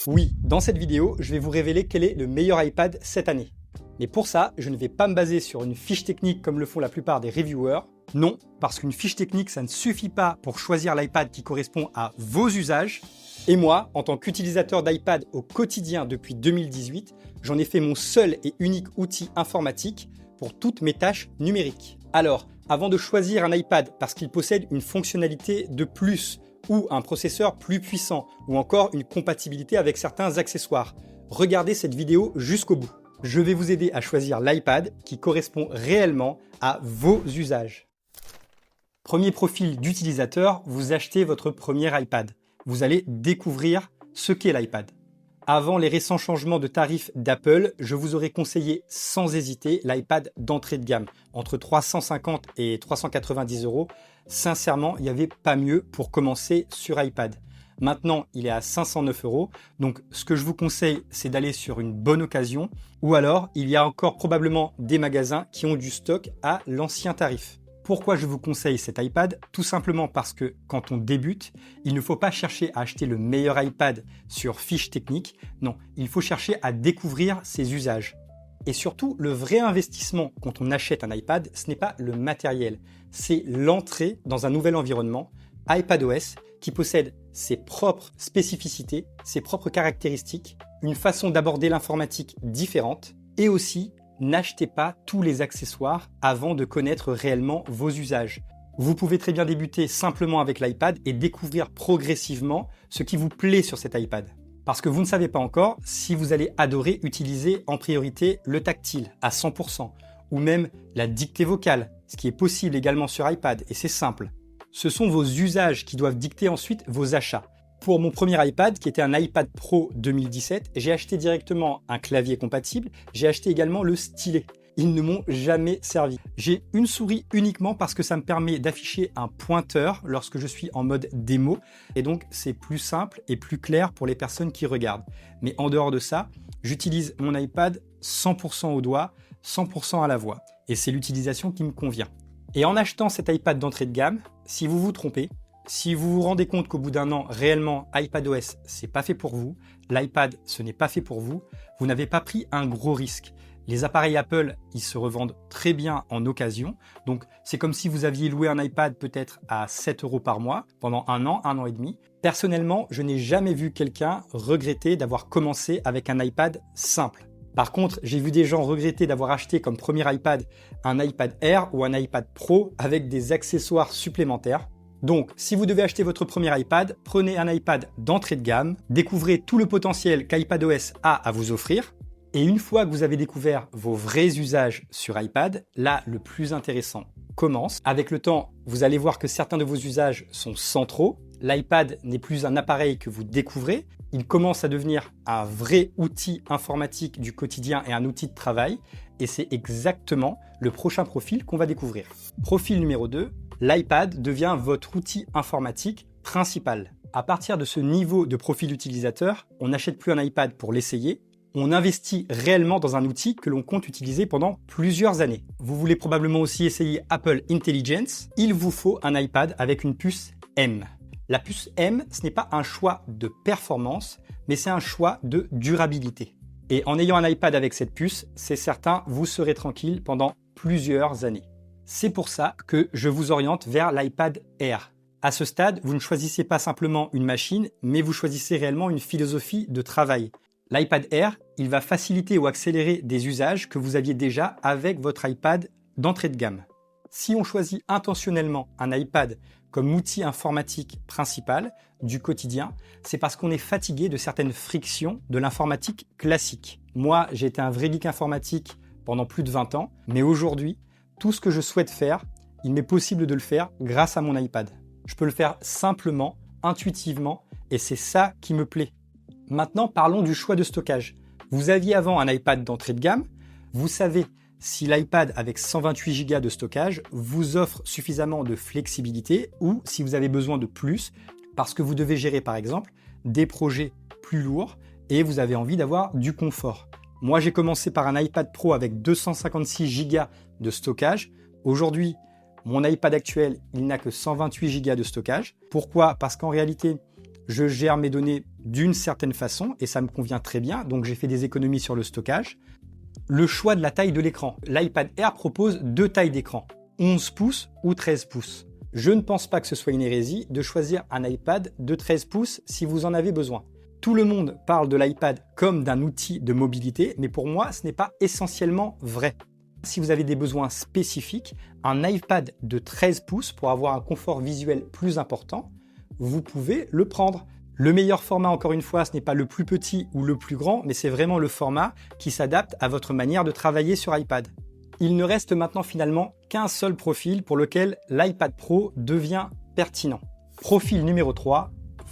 Oui, dans cette vidéo, je vais vous révéler quel est le meilleur iPad cette année. Mais pour ça, je ne vais pas me baser sur une fiche technique comme le font la plupart des reviewers. Non, parce qu'une fiche technique, ça ne suffit pas pour choisir l'iPad qui correspond à vos usages. Et moi, en tant qu'utilisateur d'iPad au quotidien depuis 2018, j'en ai fait mon seul et unique outil informatique pour toutes mes tâches numériques. Alors, avant de choisir un iPad parce qu'il possède une fonctionnalité de plus, ou un processeur plus puissant, ou encore une compatibilité avec certains accessoires, regardez cette vidéo jusqu'au bout. Je vais vous aider à choisir l'iPad qui correspond réellement à vos usages. Premier profil d'utilisateur, vous achetez votre premier iPad. Vous allez découvrir ce qu'est l'iPad. Avant les récents changements de tarifs d'Apple, je vous aurais conseillé sans hésiter l'iPad d'entrée de gamme, entre 350 et 390 €. Sincèrement, il n'y avait pas mieux pour commencer sur iPad. Maintenant, il est à 509 €. Donc, ce que je vous conseille, c'est d'aller sur une bonne occasion. Ou alors, il y a encore probablement des magasins qui ont du stock à l'ancien tarif. Pourquoi je vous conseille cet iPad? Tout simplement parce que quand on débute, il ne faut pas chercher à acheter le meilleur iPad sur fiche technique. Non, il faut chercher à découvrir ses usages. Et surtout, le vrai investissement quand on achète un iPad, ce n'est pas le matériel, c'est l'entrée dans un nouvel environnement, iPadOS, qui possède ses propres spécificités, ses propres caractéristiques, une façon d'aborder l'informatique différente, et aussi, n'achetez pas tous les accessoires avant de connaître réellement vos usages. Vous pouvez très bien débuter simplement avec l'iPad et découvrir progressivement ce qui vous plaît sur cet iPad. Parce que vous ne savez pas encore si vous allez adorer utiliser en priorité le tactile à 100%, ou même la dictée vocale, ce qui est possible également sur iPad, et c'est simple. Ce sont vos usages qui doivent dicter ensuite vos achats. Pour mon premier iPad, qui était un iPad Pro 2017, j'ai acheté directement un clavier compatible, j'ai acheté également le stylet. Ils ne m'ont jamais servi. J'ai une souris uniquement parce que ça me permet d'afficher un pointeur lorsque je suis en mode démo, et donc c'est plus simple et plus clair pour les personnes qui regardent. Mais en dehors de ça, j'utilise mon iPad 100% au doigt, 100% à la voix, et c'est l'utilisation qui me convient. Et en achetant cet iPad d'entrée de gamme, si vous vous trompez, si vous vous rendez compte qu'au bout d'un an, réellement, iPadOS, c'est pas fait pour vous, l'iPad, ce n'est pas fait pour vous, vous n'avez pas pris un gros risque. Les appareils Apple, ils se revendent très bien en occasion. Donc, c'est comme si vous aviez loué un iPad peut-être à 7 € par mois pendant un an et demi. Personnellement, je n'ai jamais vu quelqu'un regretter d'avoir commencé avec un iPad simple. Par contre, j'ai vu des gens regretter d'avoir acheté comme premier iPad un iPad Air ou un iPad Pro avec des accessoires supplémentaires. Donc, si vous devez acheter votre premier iPad, prenez un iPad d'entrée de gamme, découvrez tout le potentiel qu'iPadOS a à vous offrir, et une fois que vous avez découvert vos vrais usages sur iPad, là, le plus intéressant commence. Avec le temps, vous allez voir que certains de vos usages sont centraux. L'iPad n'est plus un appareil que vous découvrez, il commence à devenir un vrai outil informatique du quotidien et un outil de travail, et c'est exactement le prochain profil qu'on va découvrir. Profil numéro 2, l'iPad devient votre outil informatique principal. À partir de ce niveau de profil utilisateur, on n'achète plus un iPad pour l'essayer, on investit réellement dans un outil que l'on compte utiliser pendant plusieurs années. Vous voulez probablement aussi essayer Apple Intelligence, il vous faut un iPad avec une puce M. La puce M, ce n'est pas un choix de performance, mais c'est un choix de durabilité. Et en ayant un iPad avec cette puce, c'est certain, vous serez tranquille pendant plusieurs années. C'est pour ça que je vous oriente vers l'iPad Air. À ce stade, vous ne choisissez pas simplement une machine, mais vous choisissez réellement une philosophie de travail. L'iPad Air, il va faciliter ou accélérer des usages que vous aviez déjà avec votre iPad d'entrée de gamme. Si on choisit intentionnellement un iPad comme outil informatique principal du quotidien, c'est parce qu'on est fatigué de certaines frictions de l'informatique classique. Moi, j'ai été un vrai geek informatique pendant plus de 20 ans, mais aujourd'hui, tout ce que je souhaite faire, il m'est possible de le faire grâce à mon iPad. Je peux le faire simplement, intuitivement, et c'est ça qui me plaît. Maintenant, parlons du choix de stockage. Vous aviez avant un iPad d'entrée de gamme, vous savez si l'iPad avec 128 Go de stockage vous offre suffisamment de flexibilité ou si vous avez besoin de plus parce que vous devez gérer par exemple des projets plus lourds et vous avez envie d'avoir du confort. Moi, j'ai commencé par un iPad Pro avec 256 Go de stockage. Aujourd'hui, mon iPad actuel, il n'a que 128 Go de stockage. Pourquoi? Parce qu'en réalité, Je gère mes données d'une certaine façon et ça me convient très bien, donc j'ai fait des économies sur le stockage. Le choix de la taille de l'écran. L'iPad Air propose 2 tailles d'écran, 11 pouces ou 13 pouces. Je ne pense pas que ce soit une hérésie de choisir un iPad de 13 pouces si vous en avez besoin. Tout le monde parle de l'iPad comme d'un outil de mobilité, mais pour moi, ce n'est pas essentiellement vrai. Si vous avez des besoins spécifiques, un iPad de 13 pouces pour avoir un confort visuel plus important, vous pouvez le prendre. Le meilleur format, encore une fois, ce n'est pas le plus petit ou le plus grand, mais c'est vraiment le format qui s'adapte à votre manière de travailler sur iPad. Il ne reste maintenant finalement qu'un seul profil pour lequel l'iPad Pro devient pertinent. Profil numéro 3,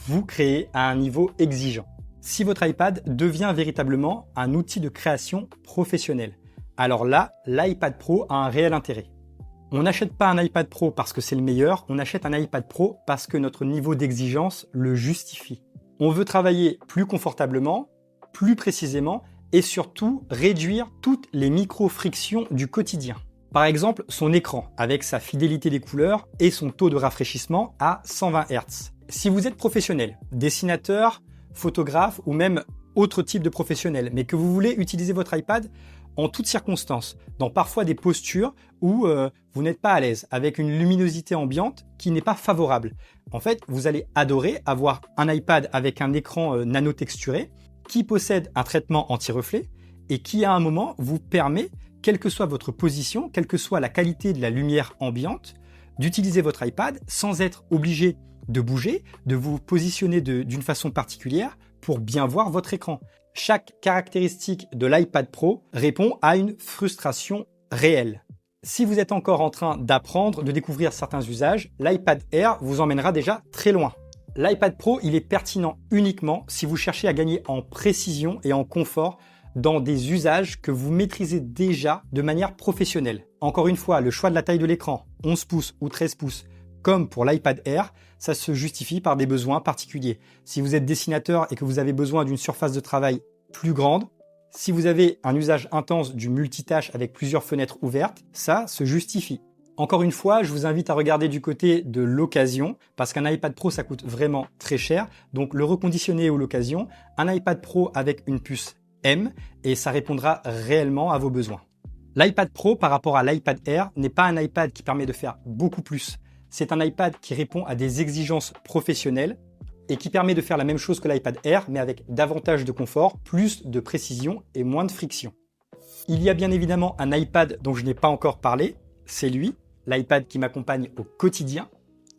vous créez à un niveau exigeant. Si votre iPad devient véritablement un outil de création professionnelle, alors là, l'iPad Pro a un réel intérêt. On n'achète pas un iPad Pro parce que c'est le meilleur, on achète un iPad Pro parce que notre niveau d'exigence le justifie. On veut travailler plus confortablement, plus précisément et surtout réduire toutes les micro-frictions du quotidien. Par exemple, son écran avec sa fidélité des couleurs et son taux de rafraîchissement à 120 Hz. Si vous êtes professionnel, dessinateur, photographe ou même autre type de professionnel, mais que vous voulez utiliser votre iPad en toutes circonstances, dans parfois des postures où vous n'êtes pas à l'aise, avec une luminosité ambiante qui n'est pas favorable. En fait, vous allez adorer avoir un iPad avec un écran nano-texturé qui possède un traitement anti-reflet et qui à un moment vous permet, quelle que soit votre position, quelle que soit la qualité de la lumière ambiante, d'utiliser votre iPad sans être obligé de bouger, de vous positionner d'une façon particulière pour bien voir votre écran. Chaque caractéristique de l'iPad Pro répond à une frustration réelle. Si vous êtes encore en train d'apprendre, de découvrir certains usages, l'iPad Air vous emmènera déjà très loin. L'iPad Pro, il est pertinent uniquement si vous cherchez à gagner en précision et en confort dans des usages que vous maîtrisez déjà de manière professionnelle. Encore une fois, le choix de la taille de l'écran, 11 pouces ou 13 pouces, comme pour l'iPad Air, ça se justifie par des besoins particuliers. Si vous êtes dessinateur et que vous avez besoin d'une surface de travail plus grande, si vous avez un usage intense du multitâche avec plusieurs fenêtres ouvertes, ça se justifie. Encore une fois, je vous invite à regarder du côté de l'occasion, parce qu'un iPad Pro, ça coûte vraiment très cher. Donc le reconditionner ou l'occasion, un iPad Pro avec une puce M, et ça répondra réellement à vos besoins. L'iPad Pro, par rapport à l'iPad Air, n'est pas un iPad qui permet de faire beaucoup plus. C'est un iPad qui répond à des exigences professionnelles et qui permet de faire la même chose que l'iPad Air, mais avec davantage de confort, plus de précision et moins de friction. Il y a bien évidemment un iPad dont je n'ai pas encore parlé, c'est lui, l'iPad qui m'accompagne au quotidien,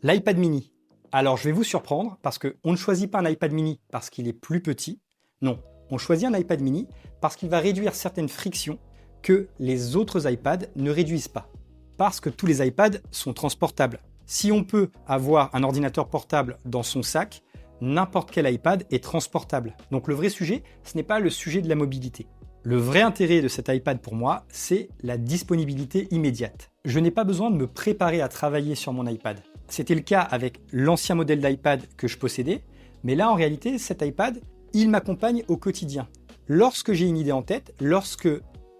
l'iPad mini. Alors je vais vous surprendre parce qu'on ne choisit pas un iPad mini parce qu'il est plus petit, non, on choisit un iPad mini parce qu'il va réduire certaines frictions que les autres iPads ne réduisent pas. Parce que tous les iPads sont transportables. Si on peut avoir un ordinateur portable dans son sac, n'importe quel iPad est transportable. Donc le vrai sujet, ce n'est pas le sujet de la mobilité. Le vrai intérêt de cet iPad pour moi, c'est la disponibilité immédiate. Je n'ai pas besoin de me préparer à travailler sur mon iPad. C'était le cas avec l'ancien modèle d'iPad que je possédais, mais là en réalité, cet iPad, il m'accompagne au quotidien. Lorsque j'ai une idée en tête, lorsque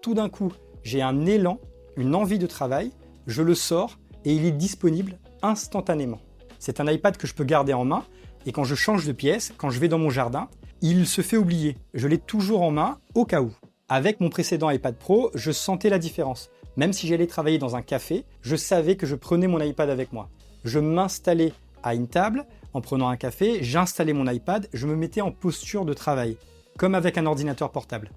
tout d'un coup j'ai un élan, une envie de travail, je le sors et il est disponible instantanément. C'est un iPad que je peux garder en main et quand je change de pièce, quand je vais dans mon jardin, il se fait oublier. Je l'ai toujours en main au cas où. Avec mon précédent iPad Pro, je sentais la différence. Même si j'allais travailler dans un café, je savais que je prenais mon iPad avec moi. Je m'installais à une table, en prenant un café, j'installais mon iPad, je me mettais en posture de travail, comme avec un ordinateur portable.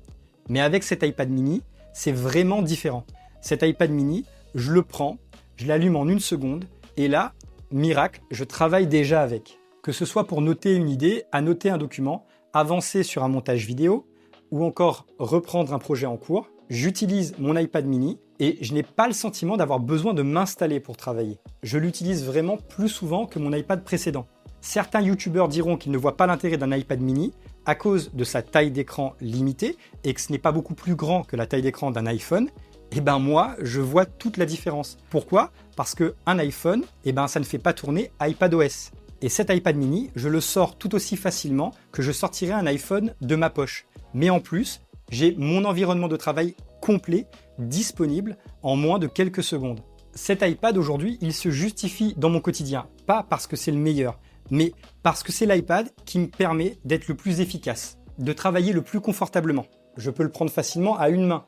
Mais avec cet iPad mini, c'est vraiment différent. Cet iPad mini, je le prends, je l'allume en 1 seconde, et là, miracle, je travaille déjà avec. Que ce soit pour noter une idée, annoter un document, avancer sur un montage vidéo, ou encore reprendre un projet en cours, j'utilise mon iPad mini et je n'ai pas le sentiment d'avoir besoin de m'installer pour travailler. Je l'utilise vraiment plus souvent que mon iPad précédent. Certains youtubeurs diront qu'ils ne voient pas l'intérêt d'un iPad mini à cause de sa taille d'écran limitée et que ce n'est pas beaucoup plus grand que la taille d'écran d'un iPhone. Et ben moi, je vois toute la différence. Pourquoi ? Parce qu'un iPhone, ça ne fait pas tourner iPadOS. Et cet iPad mini, je le sors tout aussi facilement que je sortirais un iPhone de ma poche. Mais en plus, j'ai mon environnement de travail complet, disponible en moins de quelques secondes. Cet iPad aujourd'hui, il se justifie dans mon quotidien, pas parce que c'est le meilleur, mais parce que c'est l'iPad qui me permet d'être le plus efficace, de travailler le plus confortablement. Je peux le prendre facilement à une main.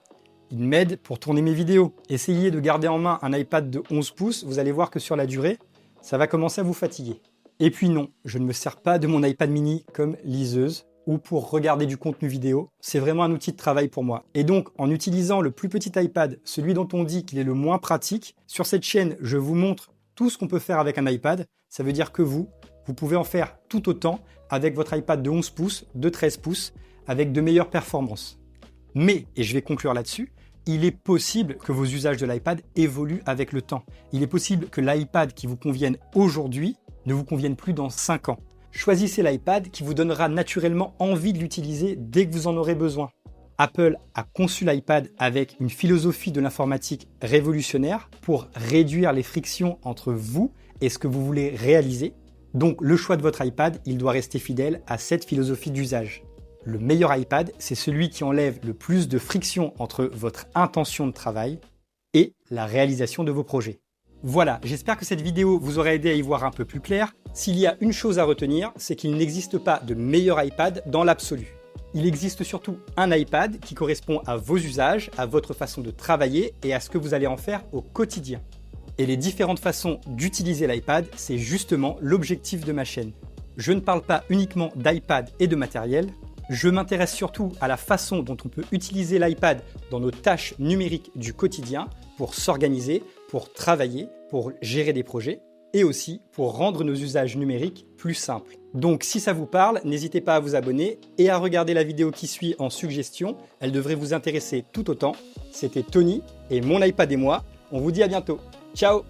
Il m'aide pour tourner mes vidéos. Essayez de garder en main un iPad de 11 pouces, vous allez voir que sur la durée, ça va commencer à vous fatiguer. Et puis non, je ne me sers pas de mon iPad mini comme liseuse ou pour regarder du contenu vidéo. C'est vraiment un outil de travail pour moi. Et donc, en utilisant le plus petit iPad, celui dont on dit qu'il est le moins pratique, sur cette chaîne, je vous montre tout ce qu'on peut faire avec un iPad. Ça veut dire que vous pouvez en faire tout autant avec votre iPad de 11 pouces, de 13 pouces, avec de meilleures performances. Mais, et je vais conclure là-dessus, il est possible que vos usages de l'iPad évoluent avec le temps. Il est possible que l'iPad qui vous convienne aujourd'hui ne vous convienne plus dans 5 ans. Choisissez l'iPad qui vous donnera naturellement envie de l'utiliser dès que vous en aurez besoin. Apple a conçu l'iPad avec une philosophie de l'informatique révolutionnaire pour réduire les frictions entre vous et ce que vous voulez réaliser. Donc le choix de votre iPad, il doit rester fidèle à cette philosophie d'usage. Le meilleur iPad, c'est celui qui enlève le plus de friction entre votre intention de travail et la réalisation de vos projets. Voilà, j'espère que cette vidéo vous aura aidé à y voir un peu plus clair. S'il y a une chose à retenir, c'est qu'il n'existe pas de meilleur iPad dans l'absolu. Il existe surtout un iPad qui correspond à vos usages, à votre façon de travailler et à ce que vous allez en faire au quotidien. Et les différentes façons d'utiliser l'iPad, c'est justement l'objectif de ma chaîne. Je ne parle pas uniquement d'iPad et de matériel, je m'intéresse surtout à la façon dont on peut utiliser l'iPad dans nos tâches numériques du quotidien pour s'organiser, pour travailler, pour gérer des projets et aussi pour rendre nos usages numériques plus simples. Donc si ça vous parle, n'hésitez pas à vous abonner et à regarder la vidéo qui suit en suggestion, elle devrait vous intéresser tout autant. C'était Tony et mon iPad et moi, on vous dit à bientôt. Ciao!